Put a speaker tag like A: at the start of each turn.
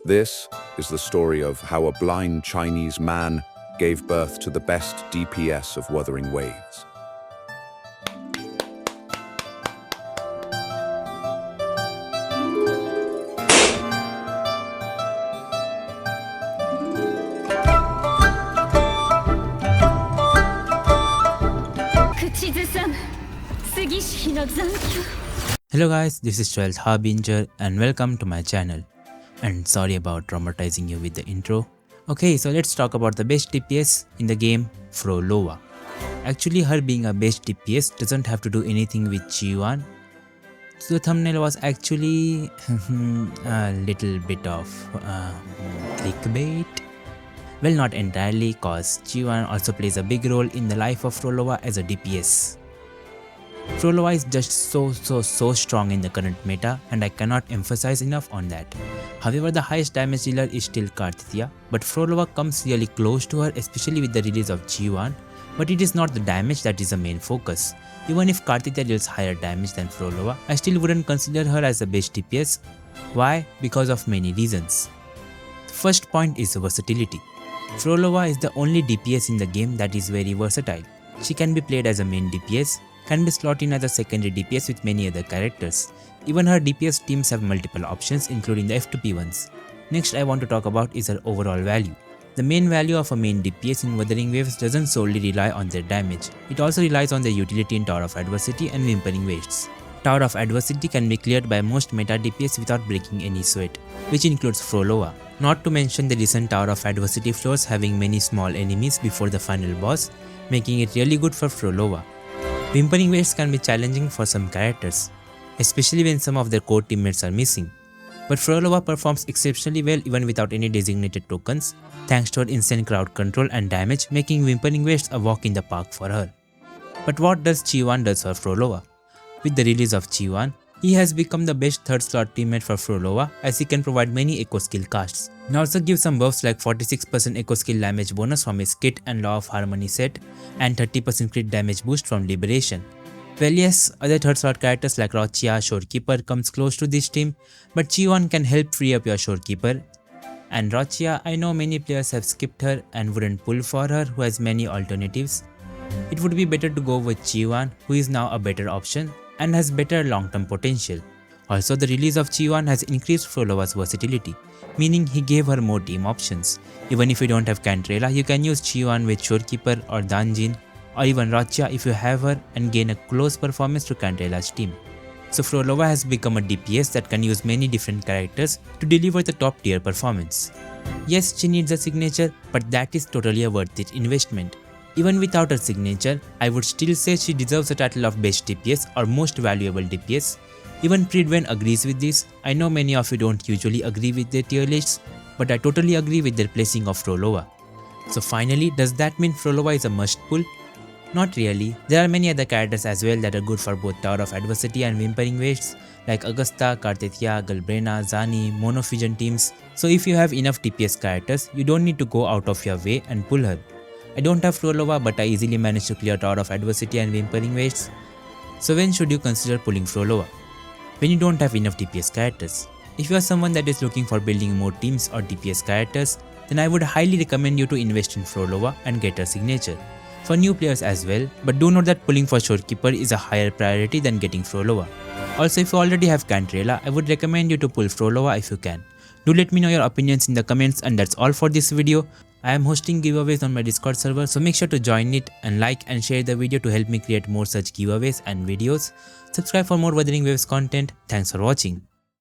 A: This is the story of how a blind Chinese man gave birth to the best DPS of Wuthering Waves.
B: Hello guys, this is 12th Harbinger and welcome to my channel. And sorry about traumatizing you with the intro. Okay, so let's talk about the best DPS in the game, Phrolova. Actually, her being a best DPS doesn't have to do anything with Qiuyuan. So the thumbnail was actually a little bit of clickbait. Well, not entirely, cause Qiuyuan also plays a big role in the life of Phrolova as a DPS. Phrolova is just so strong in the current meta, and I cannot emphasize enough on that. However, the highest damage dealer is still Karthikeya, but Phrolova comes really close to her, especially with the release of Qiuyuan, but it is not the damage that is the main focus. Even if Karthikeya deals higher damage than Phrolova, I still wouldn't consider her as the best DPS. Why? Because of many reasons. The first point is versatility. Phrolova is the only DPS in the game that is very versatile. She can be played as a main DPS, can be slotted in as a secondary DPS with many other characters. Even her DPS teams have multiple options, including the F2P ones. Next I want to talk about is her overall value. The main value of a main DPS in Wuthering Waves doesn't solely rely on their damage. It also relies on their utility in Tower of Adversity and Wuthering Waves. Tower of Adversity can be cleared by most meta DPS without breaking any sweat, which includes Phrolova. Not to mention the recent Tower of Adversity floors having many small enemies before the final boss, making it really good for Phrolova. Wuthering Waves can be challenging for some characters, especially when some of their core teammates are missing. But Phrolova performs exceptionally well even without any designated tokens, thanks to her insane crowd control and damage, making Wuthering Waves a walk in the park for her. But what does Qiuyuan do for Phrolova? With the release of Qiuyuan, he has become the best third slot teammate for Phrolova, as he can provide many echo skill casts. He also gives some buffs like 46% echo skill damage bonus from his kit and Law of Harmony set, and 30% crit damage boost from Liberation. Well, yes, other third slot characters like Rochia, Shorekeeper comes close to this team, but Qiuyuan can help free up your Shorekeeper. And Rochia, I know many players have skipped her and wouldn't pull for her, who has many alternatives. It would be better to go with Qiuyuan, who is now a better option and has better long-term potential. Also, the release of Qiuyuan has increased Phrolova's versatility, meaning he gave her more team options. Even if you don't have Cantrella, you can use Qiuyuan with Shorekeeper or Danjin, or even Rochia if you have her, and gain a close performance to Cantrella's team. So Phrolova has become a DPS that can use many different characters to deliver the top tier performance. Yes, she needs a signature, but that is totally a worth it investment. Even without her signature, I would still say she deserves the title of best DPS or most valuable DPS. Even Pridwen agrees with this. I know many of you don't usually agree with their tier lists, but I totally agree with their placing of Phrolova. So finally, does that mean Phrolova is a must pull? Not really. There are many other characters as well that are good for both Tower of Adversity and Wuthering Waves, like Augusta, Karthikeya, Galbrema, Zani, Monofusion teams. So if you have enough DPS characters, you don't need to go out of your way and pull her. I don't have Phrolova, but I easily managed to clear Tower of Adversity and Wuthering Waves. So when should you consider pulling Phrolova? When you don't have enough DPS characters. If you are someone that is looking for building more teams or DPS characters, then I would highly recommend you to invest in Phrolova and get her signature. For new players as well, but do note that pulling for Shorekeeper is a higher priority than getting Phrolova. Also, if you already have Cantrella, I would recommend you to pull Phrolova if you can. Do let me know your opinions in the comments, and that's all for this video. I am hosting giveaways on my Discord server, so make sure to join it and like and share the video to help me create more such giveaways and videos. Subscribe for more Wuthering Waves content. Thanks for watching.